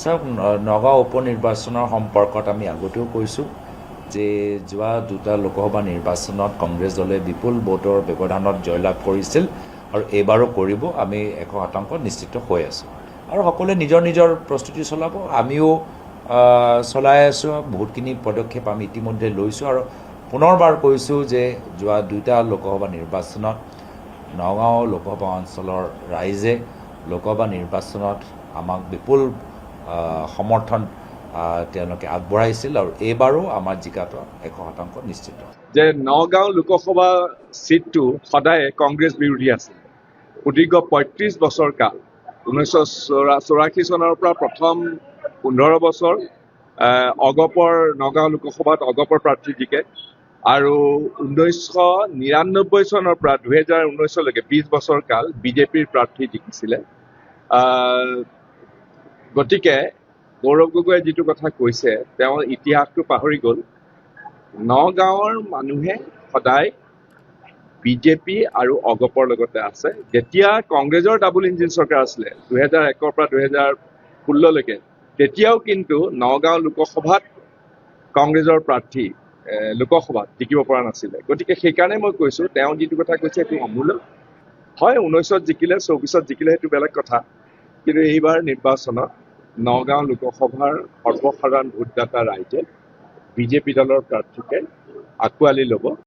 চাওক, নগাঁও উপ নিৰ্বাচনৰ সম্পৰ্কত আমি আগতেও কৈছোঁ যে যোৱা দুটা লোকসভা নিৰ্বাচনত কংগ্ৰেছ দলে বিপুল ভোটৰ ব্যৱধানত জয়লাভ কৰিছিল আৰু এইবাৰো কৰিব। আমি 100% নিশ্চিত হৈ আছোঁ আৰু সকলোৱে নিজৰ নিজৰ প্ৰস্তুতি চলাব। আমিও চলাই আছোঁ। বহুতখিনি পদক্ষেপ আমি ইতিমধ্যে লৈছোঁ আৰু পুনৰবাৰ কৈছোঁ যে যোৱা দুটা লোকসভা নিৰ্বাচনত নগাঁও লোকসভা অঞ্চলৰ ৰাইজে লোকসভা নিৰ্বাচনত আমাক বিপুল সমৰ্থন তেওঁলোকে আগবঢ়াইছিল আৰু এইবাৰো আমাৰ জিকাটো 100% নিশ্চিত। যে নগাঁও লোকসভা সিটটো সদায় কংগ্ৰেছ বিৰোধী আছিল। সুদীৰ্ঘ ৩৫ বছৰ কাল 1984 চনৰ পৰা প্ৰথম 15 বছৰ অগপৰ নগাঁও লোকসভাত অগপৰ প্ৰাৰ্থী জিকে আৰু 1999 চনৰ পৰা 2019লৈকে 20 বছৰ কাল বিজেপিৰ প্ৰাৰ্থী জিকিছিলে। গতিকে গৌৰৱ গগৈয়ে যিটো কথা কৈছে তেওঁৰ ইতিহাসটো পাহৰি গ'ল। নগাঁৱৰ মানুহে সদায় বিজেপি আৰু অগপৰ লগতে আছে। যেতিয়া কংগ্ৰেছৰ ডাবল ইঞ্জিন চৰকাৰ আছিলে 2001 পৰা 2016লৈকে, তেতিয়াও কিন্তু নগাঁও লোকসভাত কংগ্ৰেছৰ প্ৰাৰ্থী লোকসভাত জিকিব পৰা নাছিলে। গতিকে সেইকাৰণে মই কৈছোঁ তেওঁ যিটো কথা কৈছে সেইটো অমূলক হয়। 19ত জিকিলে, 24ত জিকিলে সেইটো বেলেগ কথা, কিন্তু এইবাৰ নিৰ্বাচনত নগাঁও লোকসভাৰ সৰ্বসাধাৰণ ভোটদাতা ৰাইজে বিজেপি দলৰ প্ৰাৰ্থীকে আঁকোৱালি ল'ব।